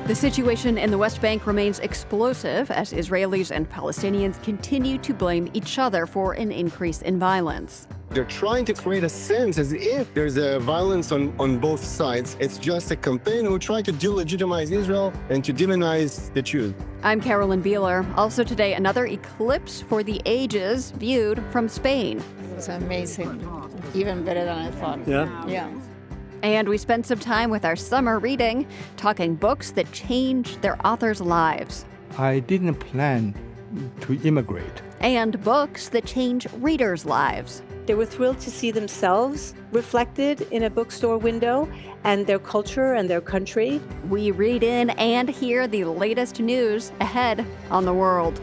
The situation in the West Bank remains explosive as Israelis and Palestinians continue to blame each other for an increase in violence. They're trying to create a sense as if there's a violence on both sides. It's just a campaign who try to delegitimize Israel and to demonize the Jews. I'm Carolyn Beeler. Also today, another eclipse for the ages viewed from Spain. It was amazing. Even better than I thought. Yeah. And we spent some time with our summer reading, talking books that changed their authors' lives. I didn't plan to immigrate. And books that change readers' lives. They were thrilled to see themselves reflected in a bookstore window and their culture and their country. We read in and hear the latest news ahead on The World.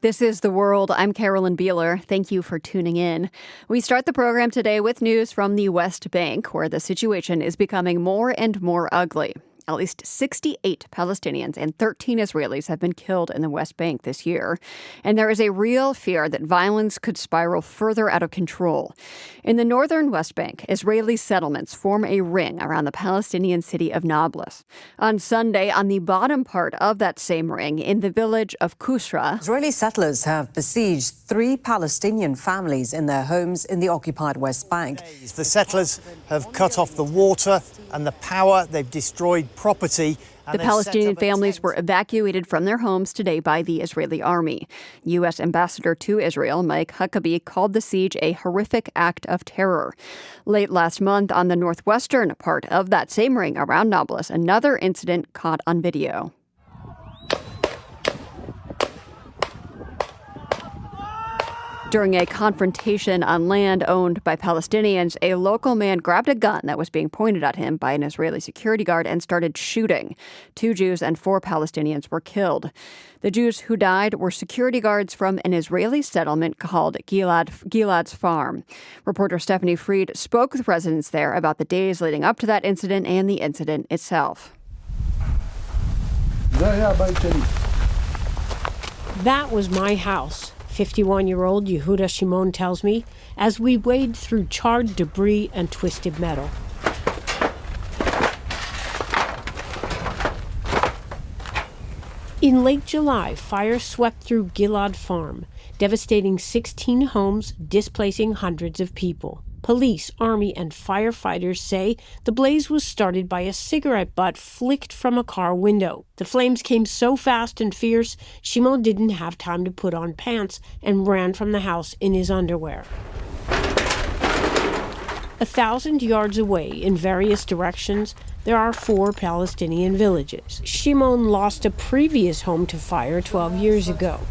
This is The World. I'm Carolyn Beeler. Thank you for tuning in. We start the program today with news from the West Bank, where the situation is becoming more and more ugly. At least 68 Palestinians and 13 Israelis have been killed in the West Bank this year. And there is a real fear that violence could spiral further out of control. In the northern West Bank, Israeli settlements form a ring around the Palestinian city of Nablus. On Sunday, on the bottom part of that same ring, in the village of Kusra, Israeli settlers have besieged 3 Palestinian families in their homes in the occupied West Bank. The settlers have cut off the water and the power. They've destroyed property. The Palestinian families were evacuated from their homes today by the Israeli army. U.S. Ambassador to Israel, Mike Huckabee, called the siege a horrific act of terror. Late last month, on the northwestern part of that same ring around Nablus, another incident caught on video. During a confrontation on land owned by Palestinians, a local man grabbed a gun that was being pointed at him by an Israeli security guard and started shooting. 2 Jews and 4 Palestinians were killed. The Jews who died were security guards from an Israeli settlement called Gilad's Farm. Reporter Stephanie Fried spoke with residents there about the days leading up to that incident and the incident itself. That was my house. 51-year-old Yehuda Shimon tells me, as we wade through charred debris and twisted metal. In late July, fire swept through Gilad Farm, devastating 16 homes, displacing hundreds of people. Police, army, and firefighters say the blaze was started by a cigarette butt flicked from a car window. The flames came so fast and fierce, Shimon didn't have time to put on pants and ran from the house in his underwear. 1,000 yards away, in various directions, there are 4 Palestinian villages. Shimon lost a previous home to fire 12 years ago.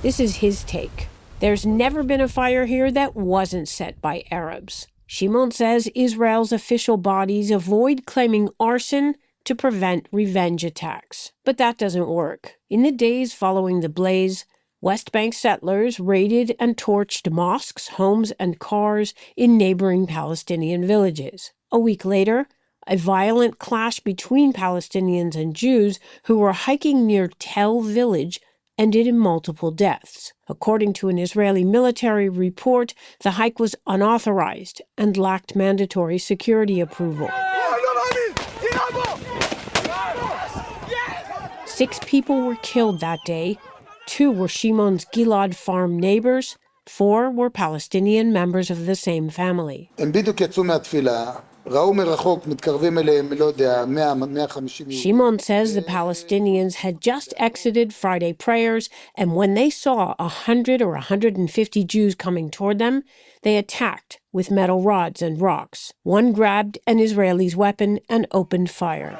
This is his take. There's never been a fire here that wasn't set by Arabs. Shimon says Israel's official bodies avoid claiming arson to prevent revenge attacks. But that doesn't work. In the days following the blaze, West Bank settlers raided and torched mosques, homes, and cars in neighboring Palestinian villages. A week later, a violent clash between Palestinians and Jews who were hiking near Tel Village ended in multiple deaths. According to an Israeli military report, the hike was unauthorized and lacked mandatory security approval. 6 people were killed that day. 2 were Shimon's Gilad Farm neighbors. 4 were Palestinian members of the same family. Shimon says the Palestinians had just exited Friday prayers, and when they saw 100 or 150 Jews coming toward them, they attacked with metal rods and rocks. One grabbed an Israeli's weapon and opened fire.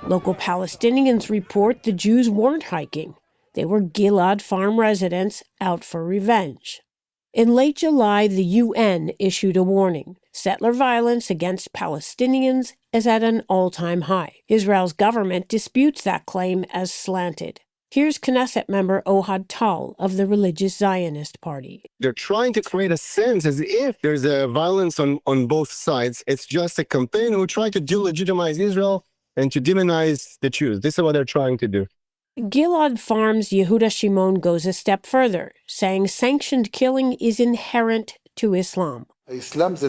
Local Palestinians report the Jews weren't hiking. They were Gilad Farm residents out for revenge. In late July, the UN issued a warning. Settler violence against Palestinians is at an all-time high. Israel's government disputes that claim as slanted. Here's Knesset member Ohad Tal of the Religious Zionist Party. They're trying to create a sense as if there's a violence on both sides. It's just a campaign who try to delegitimize Israel and to demonize the Jews. This is what they're trying to do. Gilad Farm's Yehuda Shimon goes a step further, saying sanctioned killing is inherent to Islam. Islam is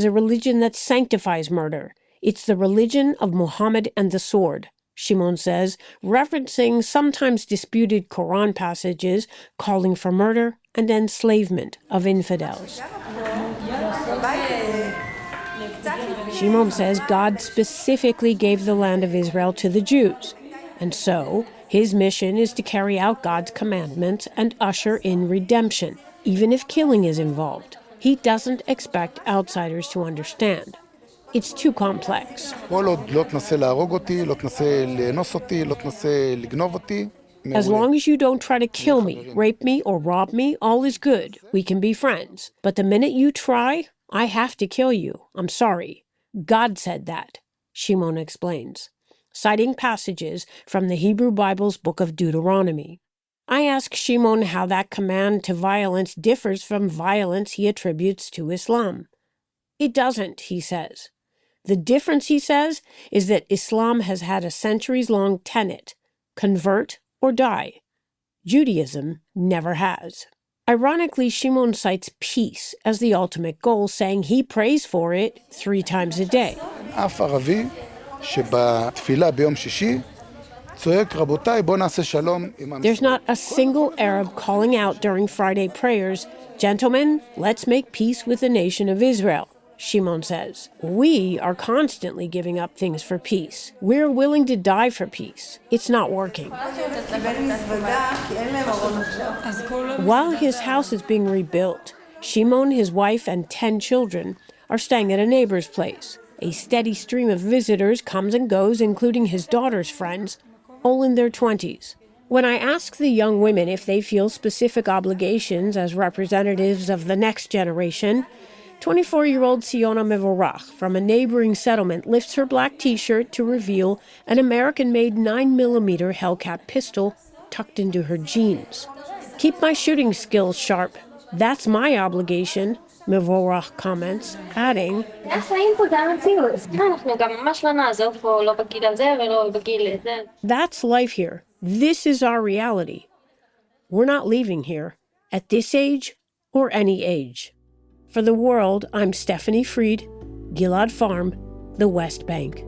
a religion that sanctifies murder. It's the religion of Muhammad and the sword, Shimon says, referencing sometimes disputed Quran passages calling for murder and enslavement of infidels. Shimon says God specifically gave the land of Israel to the Jews, and so his mission is to carry out God's commandments and usher in redemption, even if killing is involved. He doesn't expect outsiders to understand. It's too complex. As long as you don't try to kill me, rape me, or rob me, all is good. We can be friends. But the minute you try, I have to kill you. I'm sorry. God said that, Shimon explains, citing passages from the Hebrew Bible's book of Deuteronomy. I ask Shimon how that command to violence differs from violence he attributes to Islam. It doesn't, he says. The difference, he says, is that Islam has had a centuries-long tenet, convert or die. Judaism never has. Ironically, Shimon cites peace as the ultimate goal, saying he prays for it 3 times a day. There's not a single Arab calling out during Friday prayers, "Gentlemen, let's make peace with the nation of Israel," Shimon says. We are constantly giving up things for peace. We're willing to die for peace. It's not working. While his house is being rebuilt, Shimon, his wife, and 10 children are staying at a neighbor's place. A steady stream of visitors comes and goes, including his daughter's friends, all in their 20s. When I ask the young women if they feel specific obligations as representatives of the next generation, 24-year-old Siona Mevorach from a neighboring settlement lifts her black T-shirt to reveal an American-made 9mm Hellcat pistol tucked into her jeans. "Keep my shooting skills sharp. That's my obligation," Mevorach comments, adding, "That's life here. This is our reality. We're not leaving here, at this age or any age." For The World, I'm Stephanie Fried, Gilad Farm, the West Bank.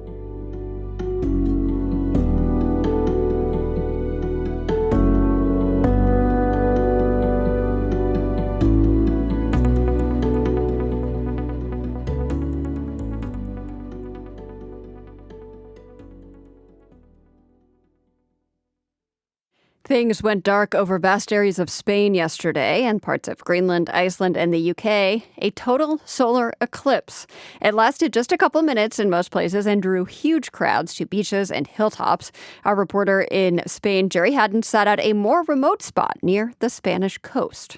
Things went dark over vast areas of Spain yesterday and parts of Greenland, Iceland, and the UK. A total solar eclipse. It lasted just a couple minutes in most places and drew huge crowds to beaches and hilltops. Our reporter in Spain, Jerry Haddon, sat at a more remote spot near the Spanish coast.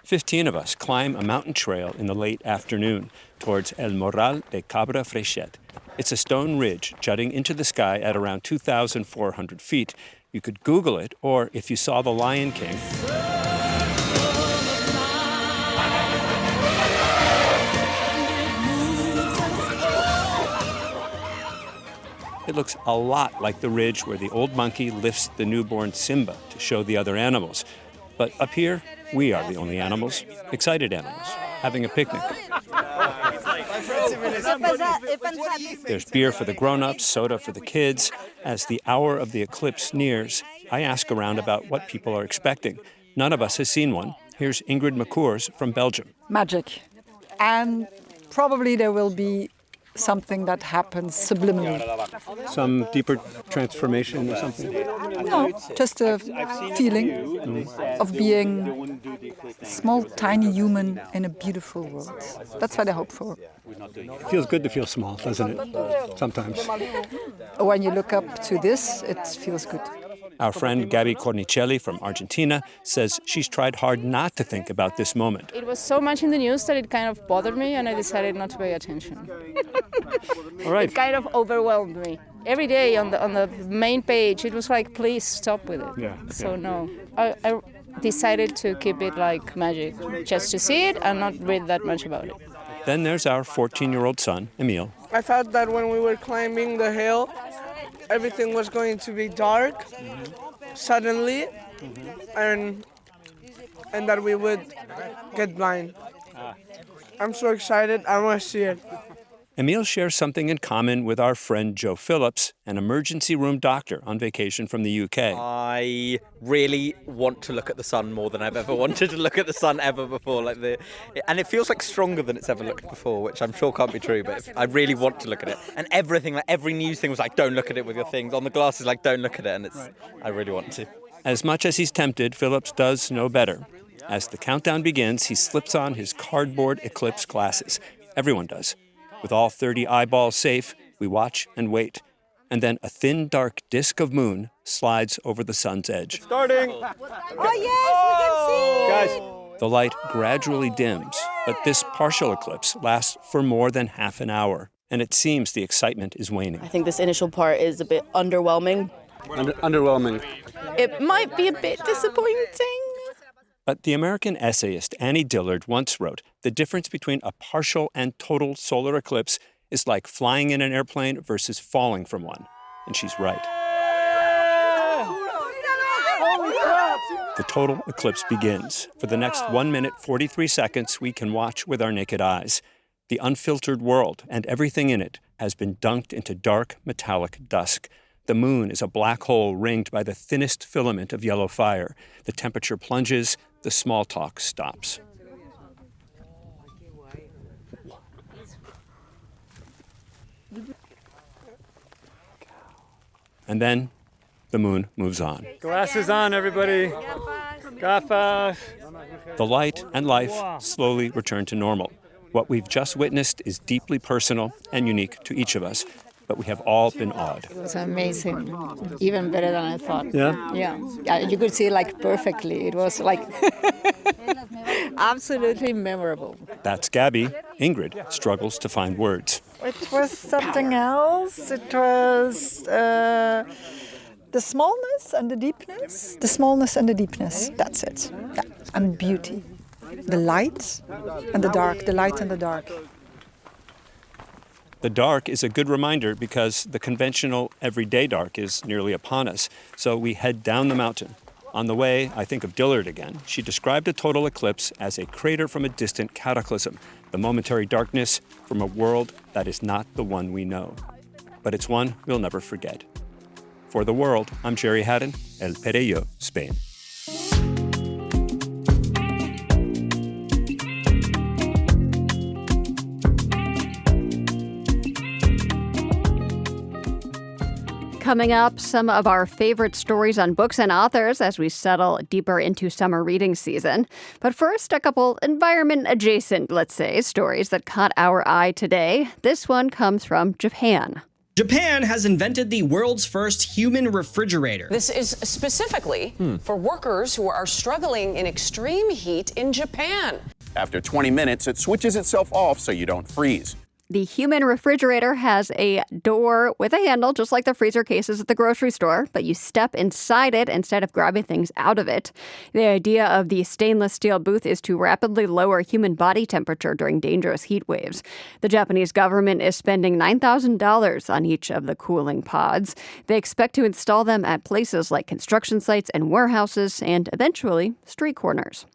15 of us climb a mountain trail in the late afternoon towards El Morral de Cabra Freixet. It's a stone ridge jutting into the sky at around 2,400 feet. You could Google it, or if you saw The Lion King, it looks a lot like the ridge where the old monkey lifts the newborn Simba to show the other animals. But up here, we are the only animals, excited animals, having a picnic. There's beer for the grown-ups, soda for the kids. As the hour of the eclipse nears, I ask around about what people are expecting. None of us has seen one. Here's Ingrid McCours from Belgium. Magic. And probably there will be something that happens subliminally. Some deeper transformation or something? No, just a feeling of being a small, tiny human in a beautiful world. That's what I hope for. It feels good to feel small, doesn't it? Sometimes. When you look up to this, it feels good. Our friend Gabby Cornicelli from Argentina says she's tried hard not to think about this moment. It was so much in the news that it kind of bothered me, and I decided not to pay attention. All right. It kind of overwhelmed me. Every day on the main page, it was like, please stop with it. No. I decided to keep it like magic, just to see it and not read that much about it. Then there's our 14-year-old son, Emil. I thought that when we were climbing the hill, everything was going to be dark suddenly, and that we would get blind. I'm so excited. I want to see it. Emil shares something in common with our friend Joe Phillips, an emergency room doctor on vacation from the UK. I really want to look at the sun more than I've ever wanted to look at the sun ever before. And it feels like stronger than it's ever looked before, which I'm sure can't be true, but I really want to look at it. And everything, like every news thing was like, don't look at it with your things. On the glasses, like, don't look at it. And I really want to. As much as he's tempted, Phillips does know better. As the countdown begins, he slips on his cardboard eclipse glasses. Everyone does. With all 30 eyeballs safe, we watch and wait. And then a thin, dark disk of moon slides over the sun's edge. Starting! Oh, yes, we can see! Guys! The light gradually dims, but this partial eclipse lasts for more than half an hour, and it seems the excitement is waning. I think this initial part is a bit underwhelming. Underwhelming. It might be a bit disappointing. But the American essayist Annie Dillard once wrote, the difference between a partial and total solar eclipse is like flying in an airplane versus falling from one. And she's right. The total eclipse begins. For the next 1 minute, 43 seconds, we can watch with our naked eyes. The unfiltered world and everything in it has been dunked into dark, metallic dusk. The moon is a black hole ringed by the thinnest filament of yellow fire. The temperature plunges, the small talk stops. And then the moon moves on. Glasses on, everybody. Gafas. The light and life slowly return to normal. What we've just witnessed is deeply personal and unique to each of us, but we have all been awed. It was amazing, even better than I thought. Yeah? Yeah, you could see like perfectly. It was like absolutely memorable. That's Gabby. Ingrid struggles to find words. It was something else. It was the smallness and the deepness. The smallness and the deepness. That's it. Yeah. And beauty. The light and the dark. The light and the dark. The dark is a good reminder because the conventional everyday dark is nearly upon us. So we head down the mountain. On the way, I think of Dillard again. She described a total eclipse as a crater from a distant cataclysm, the momentary darkness from a world that is not the one we know. But it's one we'll never forget. For The World, I'm Jerry Haddon, El Perello, Spain. Coming up, some of our favorite stories on books and authors as we settle deeper into summer reading season. But first, a couple environment-adjacent, let's say, stories that caught our eye today. This one comes from Japan. Japan has invented the world's first human refrigerator. This is specifically for workers who are struggling in extreme heat in Japan. After 20 minutes, it switches itself off so you don't freeze. The human refrigerator has a door with a handle, just like the freezer cases at the grocery store, but you step inside it instead of grabbing things out of it. The idea of the stainless steel booth is to rapidly lower human body temperature during dangerous heat waves. The Japanese government is spending $9,000 on each of the cooling pods. They expect to install them at places like construction sites and warehouses and eventually street corners.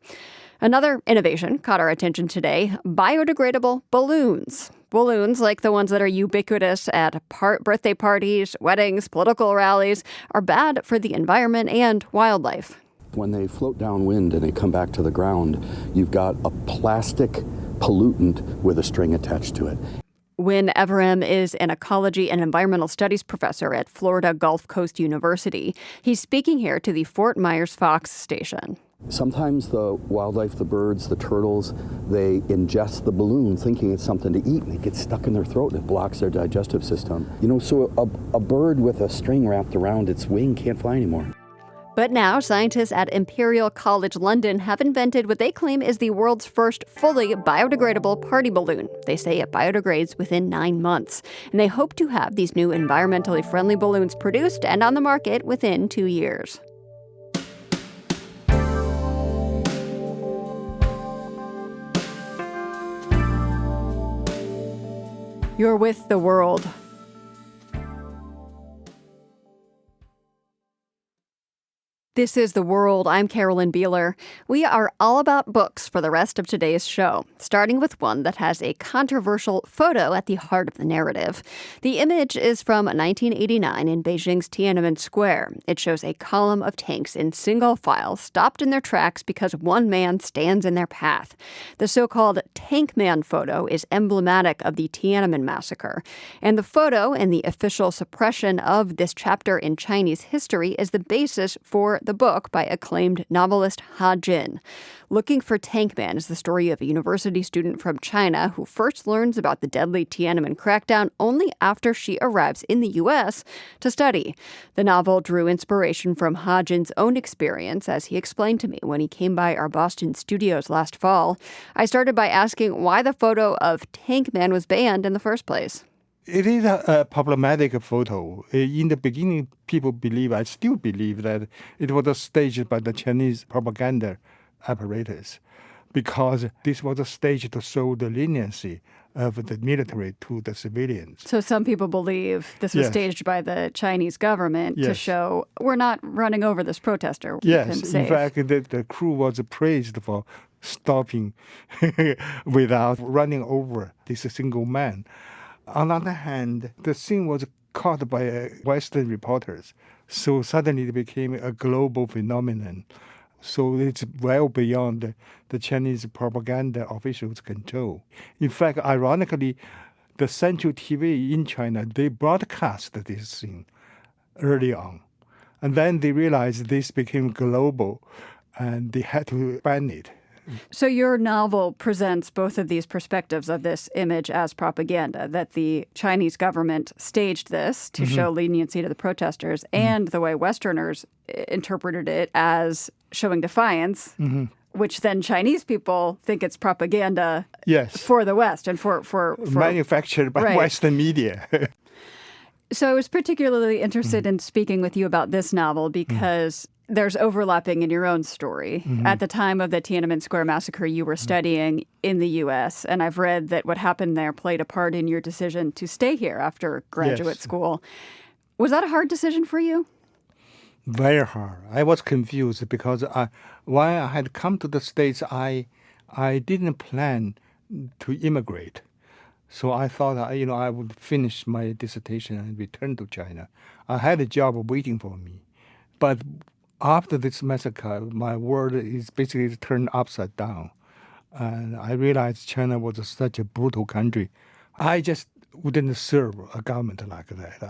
Another innovation caught our attention today: biodegradable balloons. Balloons, like the ones that are ubiquitous at birthday parties, weddings, political rallies, are bad for the environment and wildlife. When they float downwind and they come back to the ground, you've got a plastic pollutant with a string attached to it. Wynn Everem is an ecology and environmental studies professor at Florida Gulf Coast University. He's speaking here to the Fort Myers Fox station. Sometimes the wildlife, the birds, the turtles, they ingest the balloon thinking it's something to eat, and it gets stuck in their throat and it blocks their digestive system. So a bird with a string wrapped around its wing can't fly anymore. But now, scientists at Imperial College London have invented what they claim is the world's first fully biodegradable party balloon. They say it biodegrades within 9 months, and they hope to have these new environmentally friendly balloons produced and on the market within 2 years. You're with The World. This is The World. I'm Carolyn Beeler. We are all about books for the rest of today's show, starting with one that has a controversial photo at the heart of the narrative. The image is from 1989 in Beijing's Tiananmen Square. It shows a column of tanks in single file stopped in their tracks because one man stands in their path. The so-called Tank Man photo is emblematic of the Tiananmen massacre. And the photo and the official suppression of this chapter in Chinese history is the basis for the book by acclaimed novelist Ha Jin. Looking for Tank Man is the story of a university student from China who first learns about the deadly Tiananmen crackdown only after she arrives in the U.S. to study. The novel drew inspiration from Ha Jin's own experience, as he explained to me when he came by our Boston studios last fall. I started by asking why the photo of Tank Man was banned in the first place. It is a problematic photo. In the beginning, people I still believe that it was staged by the Chinese propaganda apparatus because this was staged to show the leniency of the military to the civilians. So some people believe this was staged by the Chinese government to show we're not running over this protester. Yes, in fact, the crew was praised for stopping without running over this single man. On the other hand, the scene was caught by Western reporters, so suddenly it became a global phenomenon. So it's well beyond the Chinese propaganda officials' control. In fact, ironically, the Central TV in China, they broadcast this scene early on. And then they realized this became global, and they had to ban it. So your novel presents both of these perspectives of this image as propaganda, that the Chinese government staged this to show leniency to the protesters, and the way Westerners interpreted it as showing defiance, which then Chinese people think it's propaganda for the West and for manufactured by Western media. So I was particularly interested in speaking with you about this novel because there's overlapping in your own story. At the time of the Tiananmen Square massacre, you were studying in the U.S., and I've read that what happened there played a part in your decision to stay here after graduate school. Was that a hard decision for you? Very hard. I was confused because while I had come to the States, I didn't plan to immigrate. So I thought, I would finish my dissertation and return to China. I had a job waiting for me. But after this massacre, my world is basically turned upside down. And I realized China was such a brutal country. I just wouldn't serve a government like that.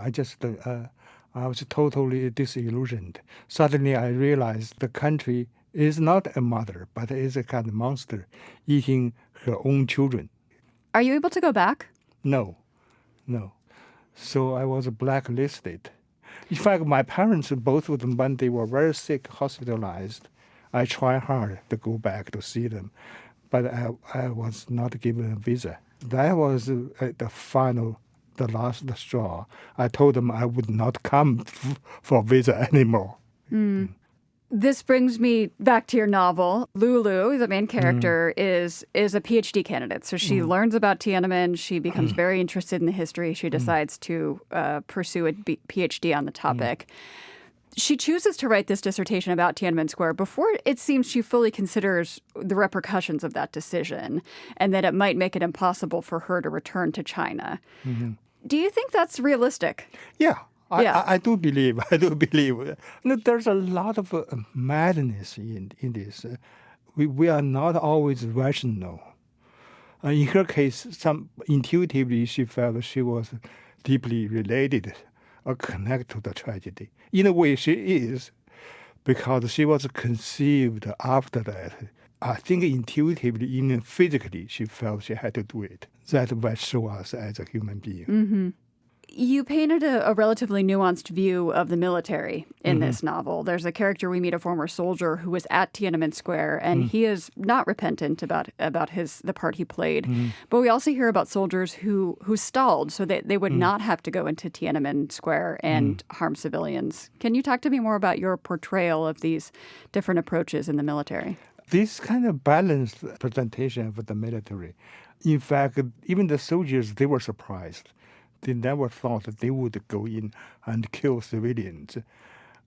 I was totally disillusioned. Suddenly I realized the country is not a mother, but is a kind of monster eating her own children. Are you able to go back? No. So I was blacklisted. In fact, my parents, both of them, when they were very sick, hospitalized, I tried hard to go back to see them, but I was not given a visa. That was the last straw. I told them I would not come for visa anymore. This brings me back to your novel. Lulu, the main character, is a PhD candidate. So she learns about Tiananmen. She becomes very interested in the history. She decides to pursue a PhD on the topic. She chooses to write this dissertation about Tiananmen Square before it seems she fully considers the repercussions of that decision and that it might make it impossible for her to return to China. Do you think that's realistic? Yeah. I do believe. There's a lot of madness in this. We are not always rational. In her case, intuitively she felt she was deeply related or connected to the tragedy. In a way, she is, because she was conceived after that. I think intuitively, even physically, she felt she had to do it. That will show us as a human being. You painted a relatively nuanced view of the military in this novel. There's a character we meet, a former soldier who was at Tiananmen Square, and he is not repentant about the part he played. But we also hear about soldiers who stalled so that they would not have to go into Tiananmen Square and harm civilians. Can you talk to me more about your portrayal of these different approaches in the military? this kind of balanced presentation of the military. In fact, even the soldiers, they were surprised. They never thought that they would go in and kill civilians.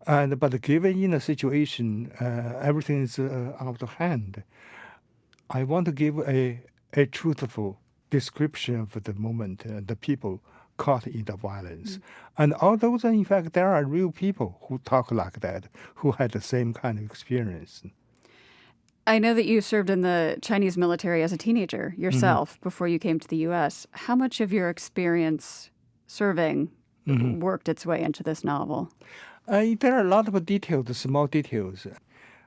But given in a situation, everything is out of hand, I want to give a truthful description of the moment, the people caught in the violence. And although, in fact, there are real people who talk like that, who had the same kind of experience. I know that you served in the Chinese military as a teenager yourself before you came to the U.S. How much of your experience serving worked its way into this novel? There are a lot of details, small details.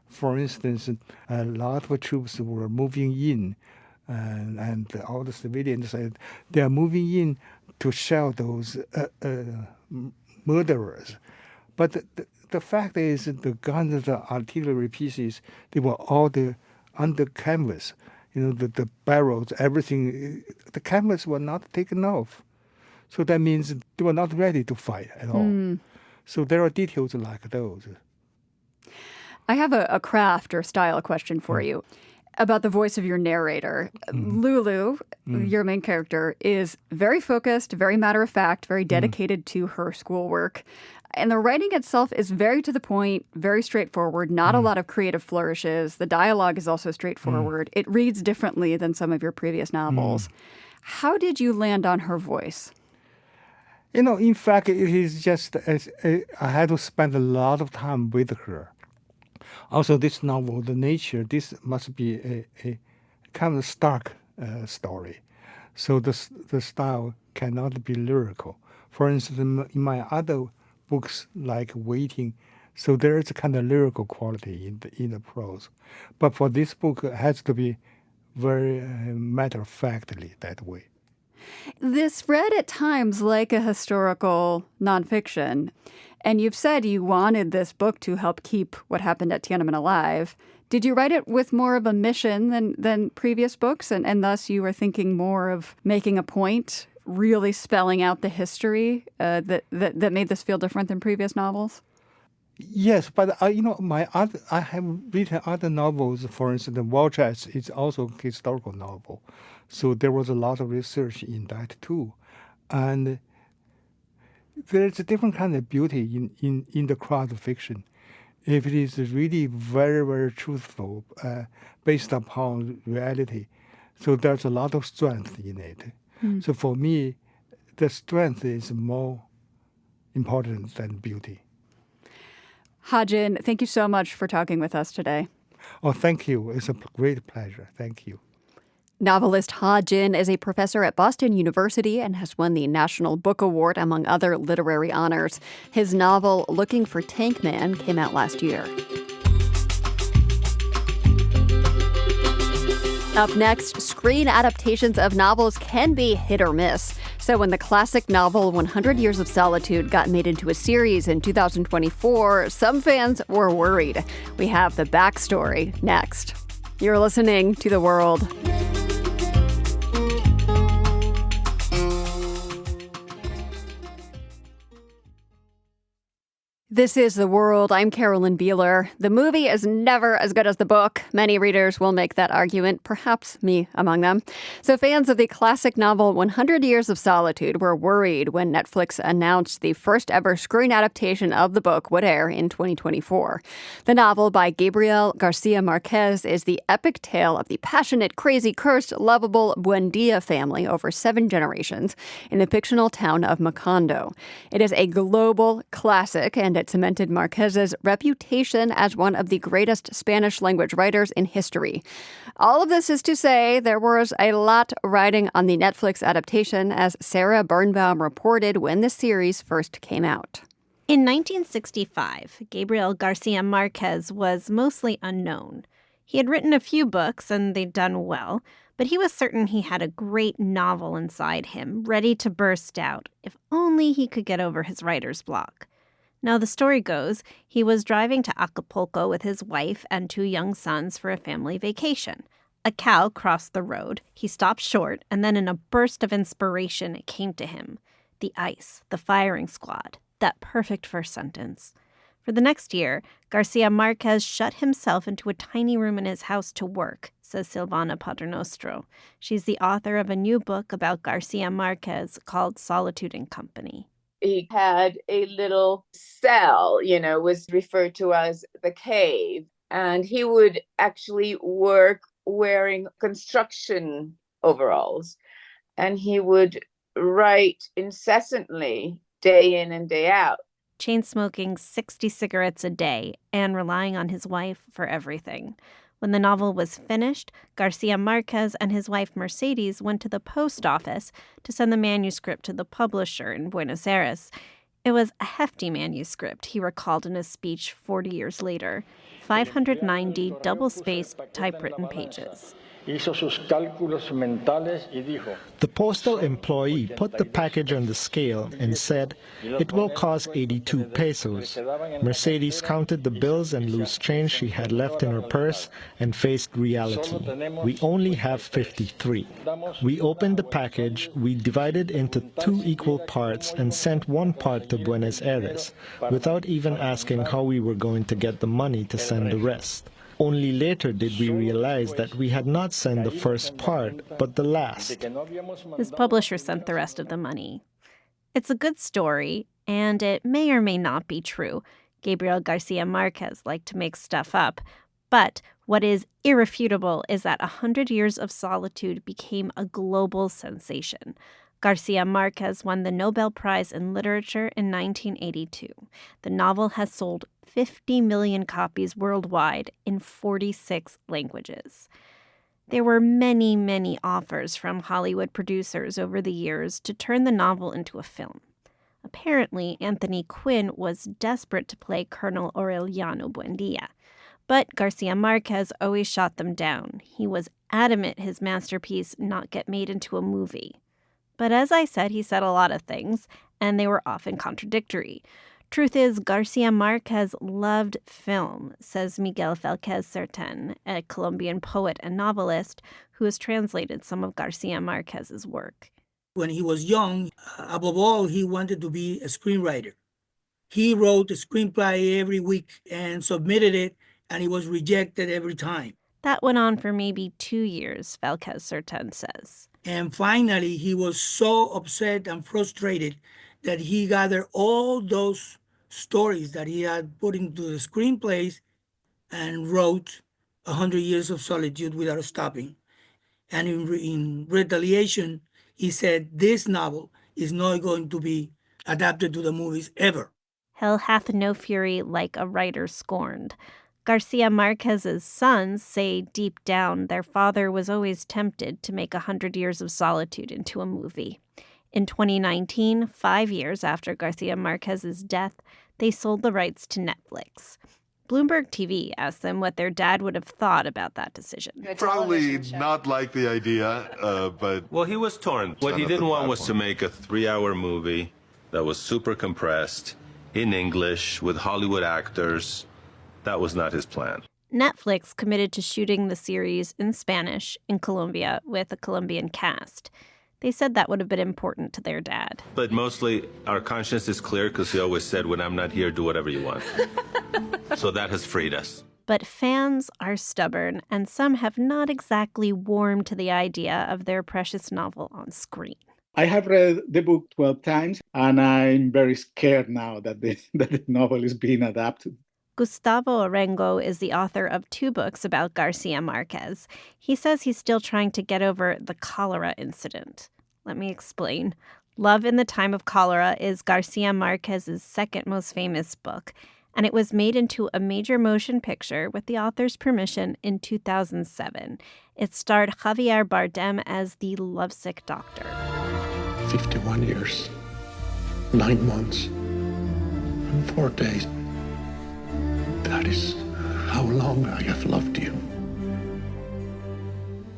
For instance, a lot of troops were moving in, and all the civilians said they are moving in to shell those murderers. But the fact is, the guns, the artillery pieces, they were all under canvas. The barrels, everything, the canvas were not taken off. So that means they were not ready to fight at all. So there are details like those. I have a craft or style question for you about the voice of your narrator. Lulu, your main character, is very focused, very matter-of-fact, very dedicated to her schoolwork. And the writing itself is very to the point, very straightforward, not a lot of creative flourishes. The dialogue is also straightforward. It reads differently than some of your previous novels. How did you land on her voice? In fact, it is just, I had to spend a lot of time with her. Also, this novel, the nature, this must be a kind of stark story. So the style cannot be lyrical. For instance, in my other books, like Waiting, so there is a kind of lyrical quality in the prose. But for this book, it has to be very matter-of-factly that way. This read at times like a historical nonfiction. And you've said you wanted this book to help keep what happened at Tiananmen alive. Did you write it with more of a mission than previous books? And thus you were thinking more of making a point, really spelling out the history that made this feel different than previous novels? Yes, but I have written other novels. For instance, The War Chest is also a historical novel. So there was a lot of research in that too. And there's a different kind of beauty in the craft of fiction. If it is really very, very truthful, based upon reality, so there's a lot of strength in it. So for me, the strength is more important than beauty. Ha-Jin, thank you so much for talking with us today. Oh, thank you. It's a great pleasure. Thank you. Novelist Ha-Jin is a professor at Boston University and has won the National Book Award, among other literary honors. His novel, Looking for Tank Man, came out last year. Up next, screen adaptations of novels can be hit or miss. So when the classic novel 100 Years of Solitude got made into a series in 2024, some fans were worried. We have the backstory next. You're listening to The World. This is The World. I'm Carolyn Beeler. The movie is never as good as the book. Many readers will make that argument, perhaps me among them. So fans of the classic novel 100 Years of Solitude were worried when Netflix announced the first ever screen adaptation of the book would air in 2024. The novel by Gabriel Garcia Marquez is the epic tale of the passionate, crazy, cursed, lovable Buendia family over 7 generations in the fictional town of Macondo. It is a global classic, and it cemented Marquez's reputation as one of the greatest Spanish-language writers in history. All of this is to say there was a lot riding on the Netflix adaptation, as Sarah Birnbaum reported when the series first came out. In 1965, Gabriel Garcia Marquez was mostly unknown. He had written a few books, and they'd done well, but he was certain he had a great novel inside him, ready to burst out, if only he could get over his writer's block. Now, the story goes, he was driving to Acapulco with his wife and 2 young sons for a family vacation. A cow crossed the road. He stopped short, and then in a burst of inspiration, it came to him. The ice, the firing squad, that perfect first sentence. For the next year, Garcia Marquez shut himself into a tiny room in his house to work, says Silvana Paternostro. She's the author of a new book about Garcia Marquez called Solitude and Company. He had a little cell, was referred to as the cave. And he would actually work wearing construction overalls. And he would write incessantly, day in and day out. Chain smoking 60 cigarettes a day and relying on his wife for everything. When the novel was finished, Garcia Marquez and his wife Mercedes went to the post office to send the manuscript to the publisher in Buenos Aires. It was a hefty manuscript, he recalled in a speech 40 years later, 590 double-spaced typewritten pages. The postal employee put the package on the scale and said, "It will cost 82 pesos. Mercedes counted the bills and loose change she had left in her purse and faced reality. We only have 53. We opened the package, we divided into 2 equal parts and sent one part to Buenos Aires, without even asking how we were going to get the money to send the rest. Only later did we realize that we had not sent the first part, but the last." His publisher sent the rest of the money. It's a good story, and it may or may not be true. Gabriel Garcia Marquez liked to make stuff up. But what is irrefutable is that 100 Years of Solitude became a global sensation. Garcia Marquez won the Nobel Prize in Literature in 1982. The novel has sold 50 million copies worldwide in 46 languages. There were many, many offers from Hollywood producers over the years to turn the novel into a film. Apparently, Anthony Quinn was desperate to play Colonel Aureliano Buendia. But Garcia Marquez always shot them down. He was adamant his masterpiece not get made into a movie. But as I said, he said a lot of things, and they were often contradictory. Truth is, Garcia Marquez loved film, says Miguel Felquez Certain, a Colombian poet and novelist who has translated some of Garcia Marquez's work. When he was young, above all, he wanted to be a screenwriter. He wrote a screenplay every week and submitted it, and he was rejected every time. That went on for maybe 2 years, Felquez Certain says. And finally, he was so upset and frustrated that he gathered all those stories that he had put into the screenplays and wrote 100 Years of Solitude without stopping. And in retaliation, he said, this novel is not going to be adapted to the movies ever. Hell hath no fury like a writer scorned. Garcia Marquez's sons say deep down their father was always tempted to make 100 Years of Solitude into a movie. In 2019, 5 years after Garcia Marquez's death, they sold the rights to Netflix. Bloomberg TV asked them what their dad would have thought about that decision. Probably not like the idea, but... Well, he was torn. What he didn't want was to make a 3-hour movie that was super compressed, in English, with Hollywood actors. That was not his plan. Netflix committed to shooting the series in Spanish in Colombia with a Colombian cast. They said that would have been important to their dad. But mostly, our conscience is clear because he always said, when I'm not here, do whatever you want. So that has freed us. But fans are stubborn, and some have not exactly warmed to the idea of their precious novel on screen. I have read the book 12 times, and I'm very scared now that the novel is being adapted. Gustavo Arengo is the author of 2 books about Garcia Marquez. He says he's still trying to get over the cholera incident. Let me explain. Love in the Time of Cholera is Garcia Marquez's second most famous book, and it was made into a major motion picture with the author's permission in 2007. It starred Javier Bardem as the lovesick doctor. 51 years, 9 months, and 4 days. That is how long I have loved you.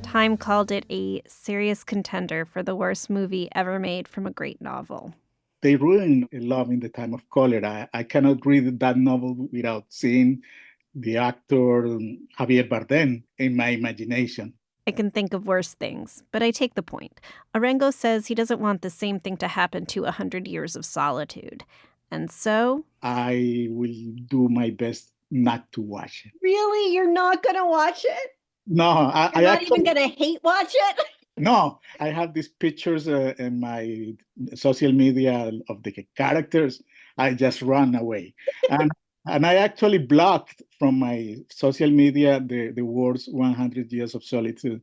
Time called it a serious contender for the worst movie ever made from a great novel. They ruined Love in the Time of Cholera. I cannot read that novel without seeing the actor Javier Bardem in my imagination. I can think of worse things, but I take the point. Arengo says he doesn't want the same thing to happen to 100 Years of Solitude. And so I will do my best not to watch it. Really? You're not going to watch it? No, You're not even going to hate watch it? No, I have these pictures in my social media of the characters. I just run away. And I actually blocked from my social media the words 100 Years of Solitude.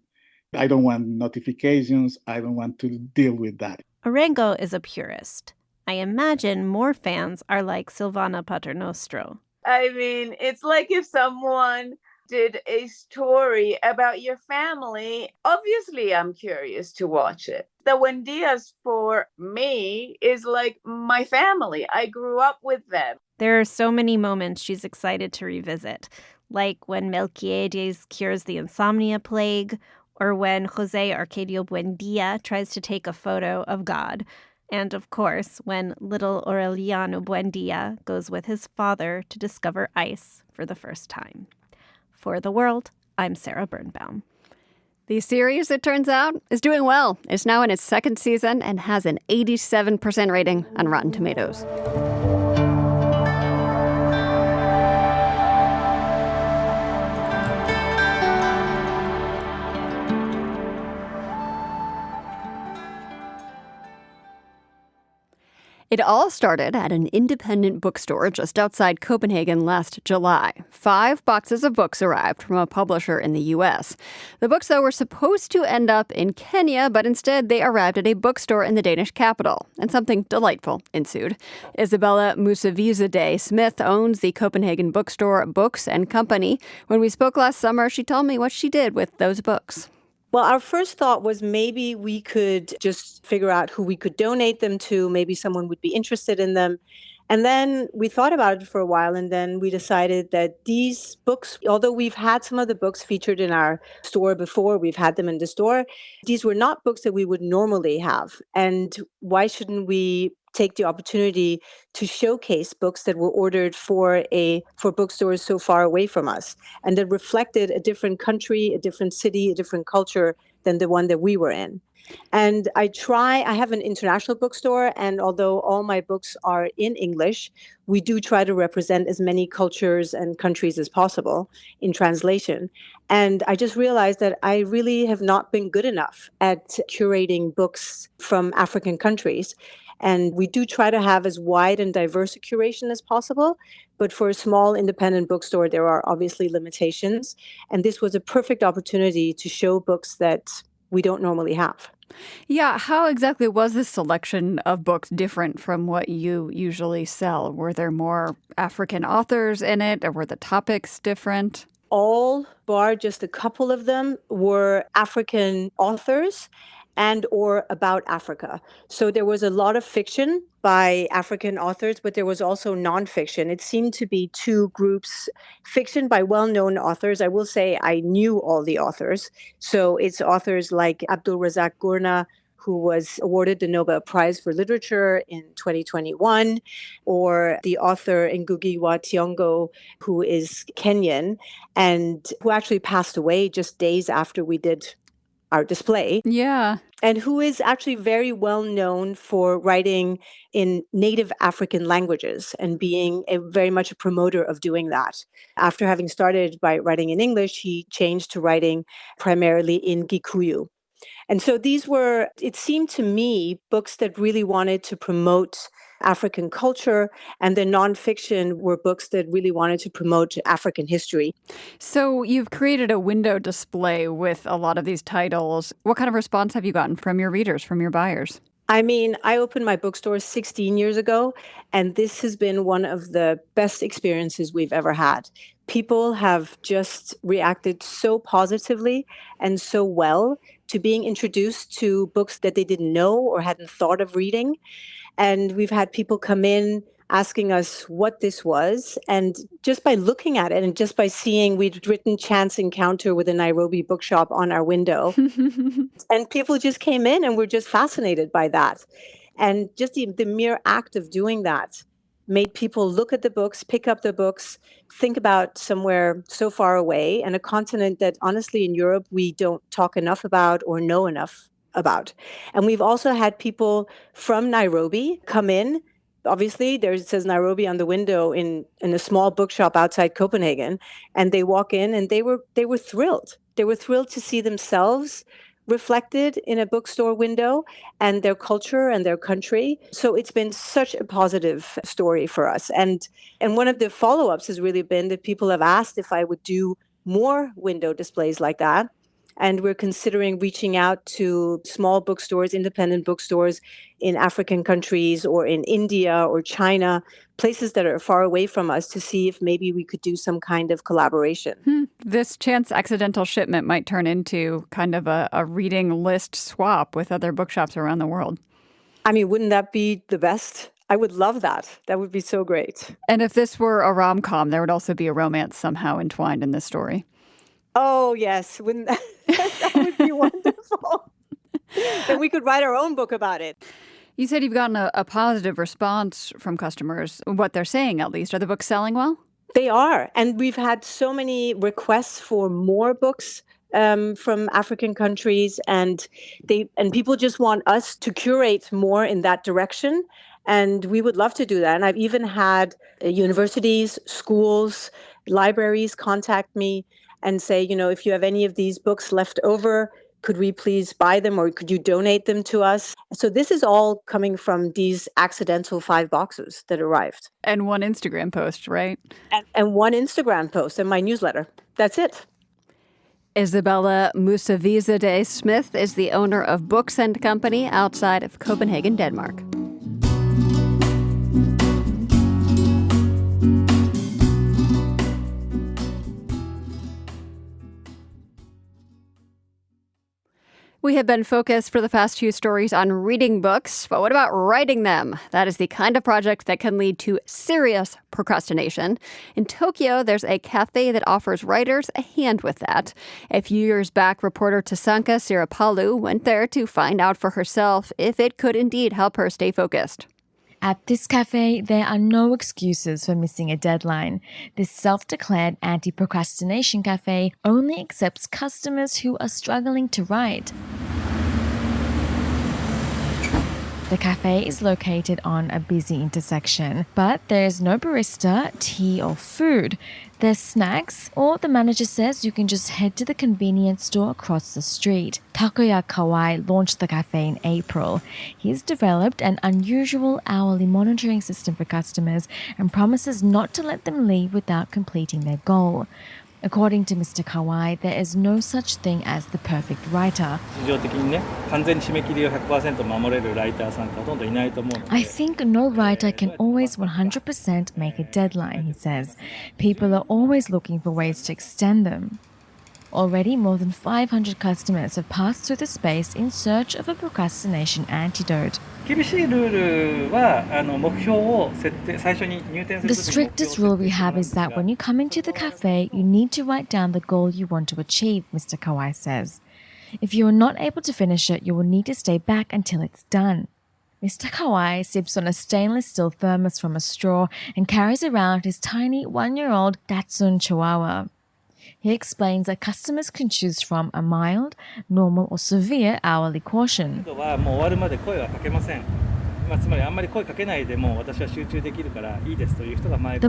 I don't want notifications. I don't want to deal with that. Arango is a purist. I imagine more fans are like Silvana Paternostro. I mean, it's like if someone did a story about your family. Obviously, I'm curious to watch it. The Buendias for me is like my family. I grew up with them. There are so many moments she's excited to revisit, like when Melquiades cures the insomnia plague, or when Jose Arcadio Buendia tries to take a photo of God. And of course, when little Aureliano Buendia goes with his father to discover ice for the first time. For The World, I'm Sarah Birnbaum. The series, it turns out, is doing well. It's now in its second season and has an 87% rating on Rotten Tomatoes. It all started at an independent bookstore just outside Copenhagen last July. 5 boxes of books arrived from a publisher in the U.S. The books, though, were supposed to end up in Kenya, but instead they arrived at a bookstore in the Danish capital, and something delightful ensued. Isabella Musavizadeh Smith owns the Copenhagen bookstore Books and Company. When we spoke last summer, she told me what she did with those books. Well, our first thought was maybe we could just figure out who we could donate them to. Maybe someone would be interested in them. And then we thought about it for a while, and then we decided that these books, although we've had some of the books featured in our store before, we've had them in the store, these were not books that we would normally have. And why shouldn't we take the opportunity to showcase books that were ordered for bookstores so far away from us, and that reflected a different country, a different city, a different culture than the one that we were in. And I have an international bookstore, and although all my books are in English, we do try to represent as many cultures and countries as possible in translation. And I just realized that I really have not been good enough at curating books from African countries. And we do try to have as wide and diverse a curation as possible. But for a small independent bookstore, there are obviously limitations. And this was a perfect opportunity to show books that we don't normally have. Yeah, how exactly was this selection of books different from what you usually sell? Were there more African authors in it, or were the topics different? All, bar just a couple of them, were African authors and or about Africa. So there was a lot of fiction by African authors, but there was also nonfiction. It seemed to be two groups, fiction by well-known authors. I will say I knew all the authors. So it's authors like Abdul Razak Gurna, who was awarded the Nobel Prize for Literature in 2021, or the author Ngugi wa Thiong'o, who is Kenyan, and who actually passed away just days after we did our display. Yeah. And who is actually very well known for writing in native African languages and being very much a promoter of doing that. After having started by writing in English, he changed to writing primarily in Gikuyu. And so these were, it seemed to me, books that really wanted to promote African culture, and the nonfiction were books that really wanted to promote African history. So you've created a window display with a lot of these titles. What kind of response have you gotten from your readers, from your buyers? I mean, I opened my bookstore 16 years ago, and this has been one of the best experiences we've ever had. People have just reacted so positively and so well to being introduced to books that they didn't know or hadn't thought of reading. And we've had people come in asking us what this was. And just by looking at it and just by seeing, we'd written Chance Encounter with a Nairobi bookshop on our window. And people just came in and were just fascinated by that. And just the mere act of doing that made people look at the books, pick up the books, think about somewhere so far away, and a continent that honestly in Europe we don't talk enough about or know enough about. And we've also had people from Nairobi come in Obviously, it says Nairobi on the window in a small bookshop outside Copenhagen, and they walk in and they were thrilled. They were thrilled to see themselves reflected in a bookstore window and their culture and their country. So it's been such a positive story for us. And one of the follow-ups has really been that people have asked if I would do more window displays like that. And we're considering reaching out to small bookstores, independent bookstores in African countries or in India or China, places that are far away from us, to see if maybe we could do some kind of collaboration. This chance accidental shipment might turn into kind of a reading list swap with other bookshops around the world. I mean, wouldn't that be the best? I would love that. That would be so great. And if this were a rom-com, there would also be a romance somehow entwined in this story. Oh, yes. Wouldn't that would be wonderful. Then we could write our own book about it. You said you've gotten a positive response from customers, what they're saying at least. Are the books selling well? They are. And we've had so many requests for more books from African countries, and people just want us to curate more in that direction. And we would love to do that. And I've even had universities, schools, libraries contact me and say, if you have any of these books left over, could we please buy them, or could you donate them to us? So this is all coming from these accidental 5 boxes that arrived. And one Instagram post, right? And one Instagram post and my newsletter. That's it. Isabella Musavizadeh Smith is the owner of Books & Company outside of Copenhagen, Denmark. We have been focused for the past few stories on reading books, but what about writing them? That is the kind of project that can lead to serious procrastination. In Tokyo, there's a cafe that offers writers a hand with that. A few years back, reporter Tasanka Sirapalu went there to find out for herself if it could indeed help her stay focused. At this cafe, there are no excuses for missing a deadline. This self-declared anti-procrastination cafe only accepts customers who are struggling to write. The cafe is located on a busy intersection, but there's no barista, tea or food. There's snacks, or the manager says you can just head to the convenience store across the street. Takuya Kawai launched the cafe in April. He's developed an unusual hourly monitoring system for customers and promises not to let them leave without completing their goal. According to Mr. Kawai, there is no such thing as the perfect writer. I think no writer can always 100% make a deadline, he says. People are always looking for ways to extend them. Already, more than 500 customers have passed through the space in search of a procrastination antidote. The strictest rule we have is that when you come into the cafe, you need to write down the goal you want to achieve, Mr. Kawai says. If you are not able to finish it, you will need to stay back until it's done. Mr. Kawai sips on a stainless steel thermos from a straw and carries around his tiny 1-year-old Dachshund Chihuahua. He explains that customers can choose from a mild, normal or severe hourly caution. The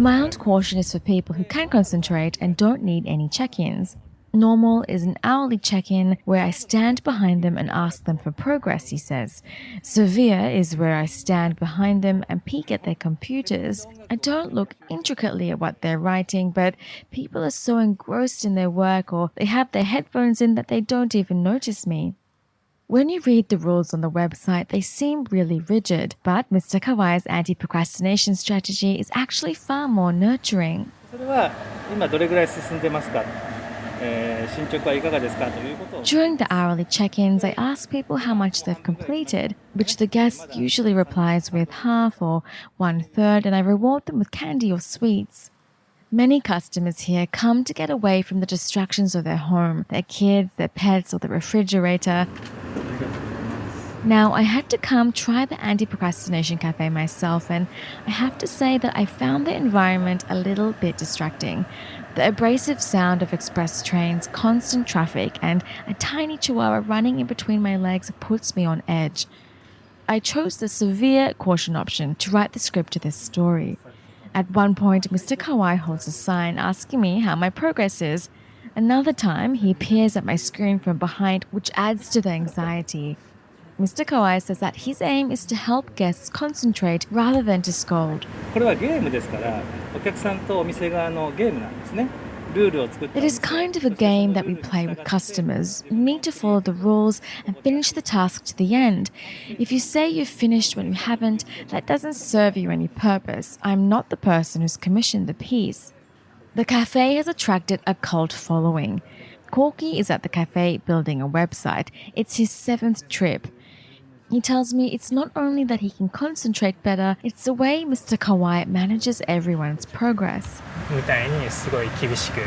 mild caution is for people who can concentrate and don't need any check-ins. Normal is an hourly check-in where I stand behind them and ask them for progress, he says. Severe is where I stand behind them and peek at their computers. I don't look intricately at what they're writing, but people are so engrossed in their work or they have their headphones in that they don't even notice me. When you read the rules on the website, they seem really rigid, but Mr. Kawai's anti-procrastination strategy is actually far more nurturing. During the hourly check-ins, I ask people how much they've completed, which the guest usually replies with half or 1/3, and I reward them with candy or sweets. Many customers here come to get away from the distractions of their home, their kids, their pets, or the refrigerator. Now, I had to come try the anti-procrastination cafe myself, and I have to say that I found the environment a little bit distracting. The abrasive sound of express trains, constant traffic, and a tiny chihuahua running in between my legs puts me on edge. I chose the severe caution option to write the script to this story. At one point, Mr. Kawai holds a sign asking me how my progress is. Another time, he appears at my screen from behind, which adds to the anxiety. Mr. Kawai says that his aim is to help guests concentrate rather than to scold. これはゲームですから、お客さんとお店側のゲームなんですね。ルールを作って It is kind of a game that we play with customers. You need to follow the rules and finish the task to the end. If you say you've finished when you haven't, that doesn't serve you any purpose. I'm not the person who's commissioned the piece. The cafe has attracted a cult following. Corky is at the cafe building a website. It's his 7th trip. He tells me it's not only that he can concentrate better, it's the way Mr. Kawai manages everyone's progress. みたいにすごい厳しく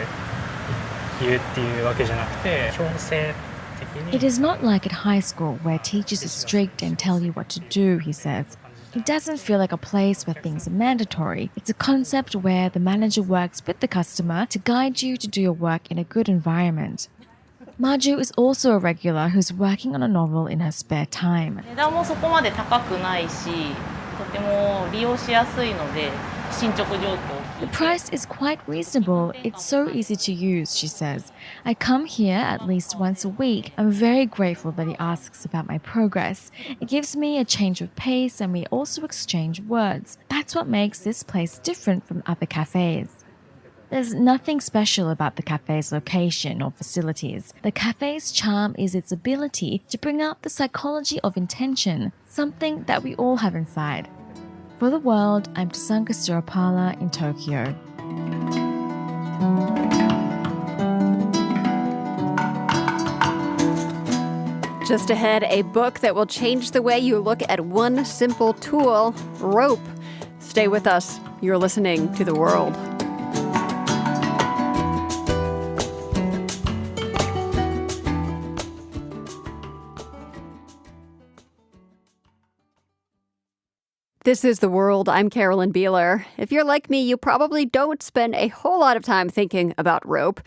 言うっていうわけじゃなくて、強制的に It is not like at high school where teachers are strict and tell you what to do, he says. It doesn't feel like a place where things are mandatory. It's a concept where the manager works with the customer to guide you to do your work in a good environment. Maju is also a regular who's working on a novel in her spare time. 値段もそこまで高くないし、とても利用しやすいので、進捗状況 The price is quite reasonable. It's so easy to use, she says. I come here at least once a week. I'm very grateful that he asks about my progress. It gives me a change of pace and we also exchange words. That's what makes this place different from other cafes. There's nothing special about the cafe's location or facilities. The cafe's charm is its ability to bring out the psychology of intention, something that we all have inside. For the world, I'm Tasanka Surapala in Tokyo. Just ahead, a book that will change the way you look at one simple tool, rope. Stay with us. You're listening to The World. This is The World. I'm Carolyn Beeler. If you're like me, you probably don't spend a whole lot of time thinking about rope.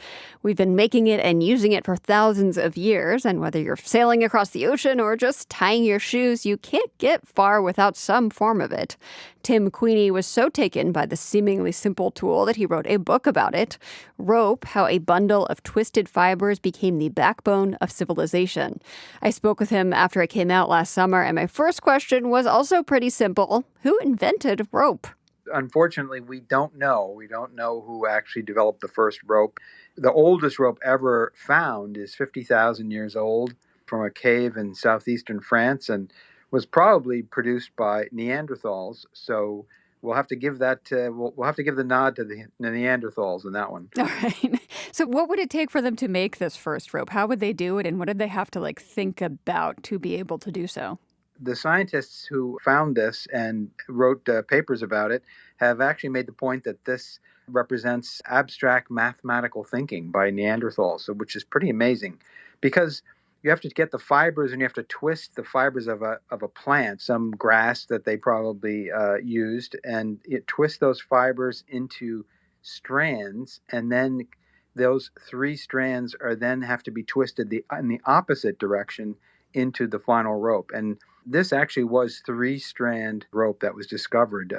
We've been making it and using it for thousands of years, and whether you're sailing across the ocean or just tying your shoes, you can't get far without some form of it. Tim Queenie was so taken by the seemingly simple tool that he wrote a book about it, Rope, How a Bundle of Twisted Fibers Became the Backbone of Civilization. I spoke with him after it came out last summer, and my first question was also pretty simple. Who invented rope? Unfortunately, we don't know. We don't know who actually developed the first rope. The oldest rope ever found is 50,000 years old from a cave in southeastern France and was probably produced by Neanderthals. So we'll have to give that. We'll have to give the nod to the Neanderthals in that one. All right. So what would it take for them to make this first rope? How would they do it, and what did they have to think about to be able to do so? The scientists who found this and wrote papers about it have actually made the point that this represents abstract mathematical thinking by Neanderthals, which is pretty amazing because you have to get the fibers and you have to twist the fibers of a plant, some grass that they probably used, and twist those fibers into strands, and then those 3 strands are then have to be twisted in the opposite direction into the final rope. And this actually was 3-strand rope that was discovered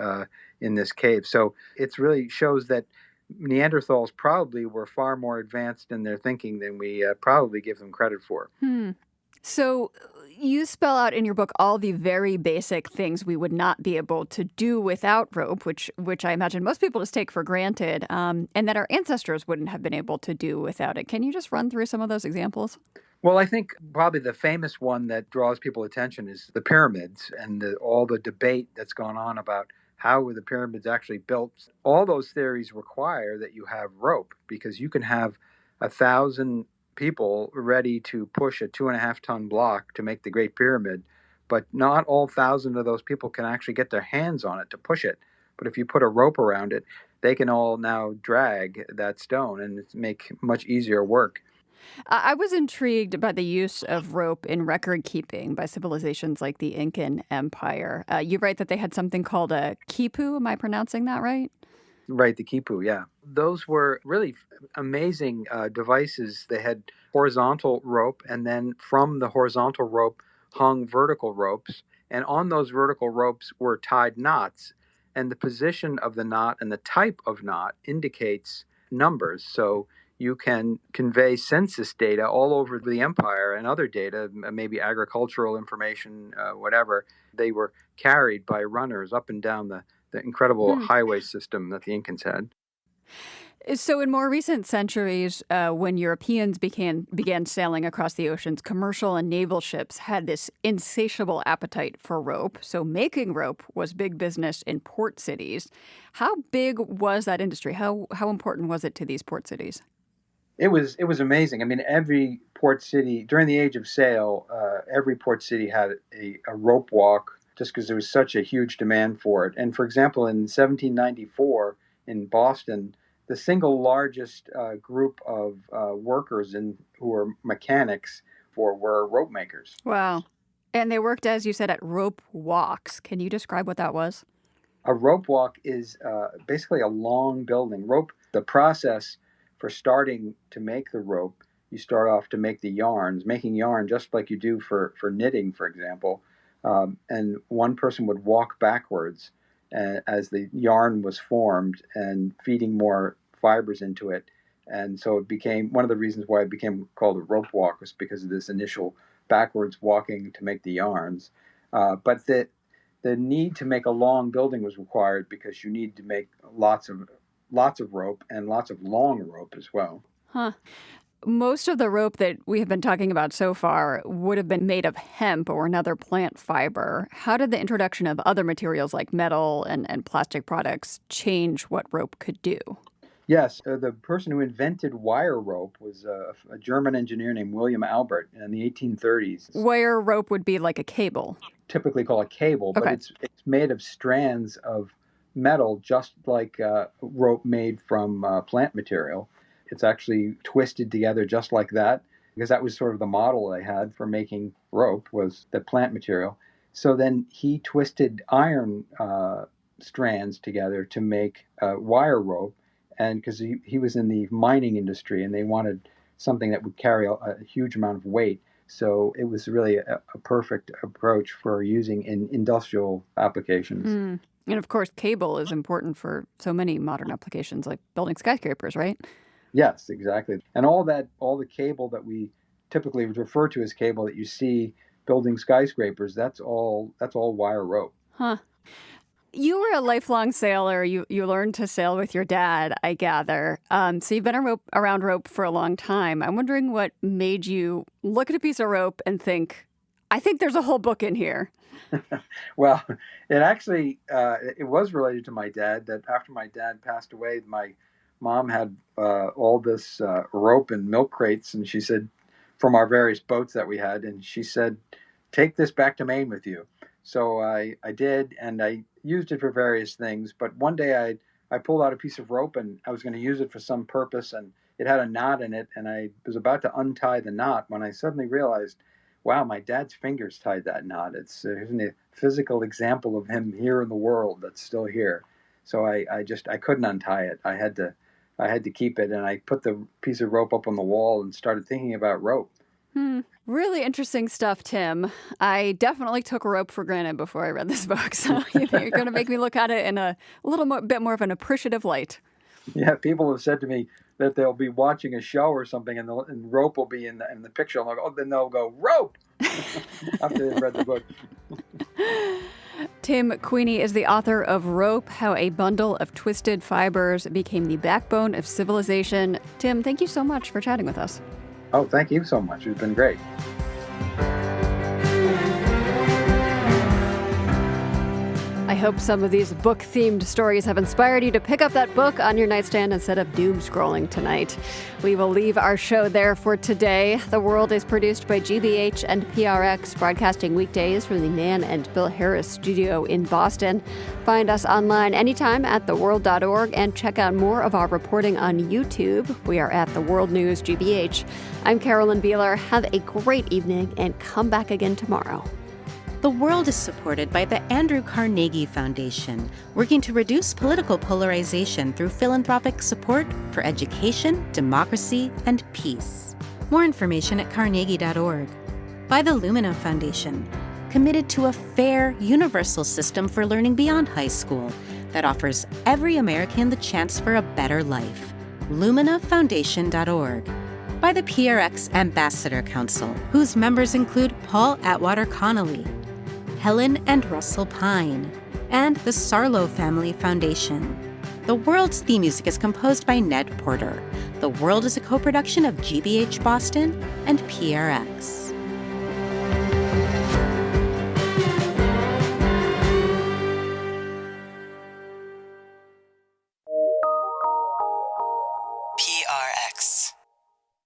in this cave. So it really shows that Neanderthals probably were far more advanced in their thinking than we probably give them credit for. So you spell out in your book all the very basic things we would not be able to do without rope, which I imagine most people just take for granted, and that our ancestors wouldn't have been able to do without it. Can you just run through some of those examples? Well, I think probably the famous one that draws people's attention is the pyramids and all the debate that's gone on about how were the pyramids actually built. All those theories require that you have rope because you can have 1,000 people ready to push a 2.5-ton block to make the Great Pyramid, but not all 1,000 of those people can actually get their hands on it to push it. But if you put a rope around it, they can all now drag that stone and make much easier work. I was intrigued by the use of rope in record keeping by civilizations like the Incan Empire. You write that they had something called a quipu. Am I pronouncing that right? Right, the quipu, yeah. Those were really amazing devices. They had horizontal rope, and then from the horizontal rope hung vertical ropes. And on those vertical ropes were tied knots. And the position of the knot and the type of knot indicates numbers. So you can convey census data all over the empire and other data, maybe agricultural information, whatever. They were carried by runners up and down the incredible highway system that the Incans had. So in more recent centuries, when Europeans began sailing across the oceans, commercial and naval ships had this insatiable appetite for rope. So making rope was big business in port cities. How big was that industry? How important was it to these port cities? It was amazing. I mean, every port city, during the age of sail, every port city had a rope walk just because there was such a huge demand for it. And for example, in 1794 in Boston, the single largest group of workers who were mechanics were rope makers. Wow. And they worked, as you said, at rope walks. Can you describe what that was? A rope walk is basically a long building. The process for starting to make the rope, you start off to make the yarns, making yarn just like you do for knitting, for example. And one person would walk backwards as the yarn was formed and feeding more fibers into it. And so it became one of the reasons why it became called a rope walk was because of this initial backwards walking to make the yarns. But the need to make a long building was required because you need to make lots of rope and lots of long rope as well. Huh. Most of the rope that we have been talking about so far would have been made of hemp or another plant fiber. How did the introduction of other materials like metal and plastic products change what rope could do? Yes, the person who invented wire rope was a German engineer named William Albert in the 1830s. Wire rope would be like a cable. Typically called a cable, but it's made of strands of metal, just like rope made from plant material. It's actually twisted together just like that, because that was sort of the model they had for making rope was the plant material. So then he twisted iron strands together to make wire rope, and because he was in the mining industry and they wanted something that would carry a huge amount of weight. So it was really a perfect approach for using in industrial applications. And of course, cable is important for so many modern applications like building skyscrapers, right? Yes, exactly. And all the cable that we typically refer to as cable that you see building skyscrapers, that's all wire rope. Huh. You were a lifelong sailor. You learned to sail with your dad, I gather. So you've been around rope for a long time. I'm wondering what made you look at a piece of rope and think, I think there's a whole book in here. Well, it actually, it was related to my dad, that after my dad passed away, my mom had all this rope and milk crates, and she said, from our various boats that we had, and she said, take this back to Maine with you. So I did, and I used it for various things. But one day I pulled out a piece of rope, and I was going to use it for some purpose, and it had a knot in it, and I was about to untie the knot when I suddenly realized, wow, my dad's fingers tied that knot. It's a physical example of him here in the world that's still here. So I couldn't untie it. I had to keep it, and I put the piece of rope up on the wall and started thinking about rope. Really interesting stuff, Tim. I definitely took rope for granted before I read this book, so you're going to make me look at it in a bit more of an appreciative light. Yeah, people have said to me that they'll be watching a show or something, and rope will be in the picture. I'm like, then they'll go, rope! After they've read the book. Tim Queeny is the author of Rope, How a Bundle of Twisted Fibers Became the Backbone of Civilization. Tim, thank you so much for chatting with us. Oh, thank you so much. It's been great. I hope some of these book-themed stories have inspired you to pick up that book on your nightstand instead of doom scrolling tonight. We will leave our show there for today. The World is produced by GBH and PRX, broadcasting weekdays from the Nan and Bill Harris studio in Boston. Find us online anytime at theworld.org and check out more of our reporting on YouTube. We are at The World News GBH. I'm Carolyn Beeler. Have a great evening and come back again tomorrow. The World is supported by the Andrew Carnegie Foundation, working to reduce political polarization through philanthropic support for education, democracy, and peace. More information at carnegie.org. By the Lumina Foundation, committed to a fair, universal system for learning beyond high school that offers every American the chance for a better life. LuminaFoundation.org. By the PRX Ambassador Council, whose members include Paul Atwater Connolly, Helen and Russell Pine, and the Sarlo Family Foundation. The World's theme music is composed by Ned Porter. The World is a co-production of GBH Boston and PRX.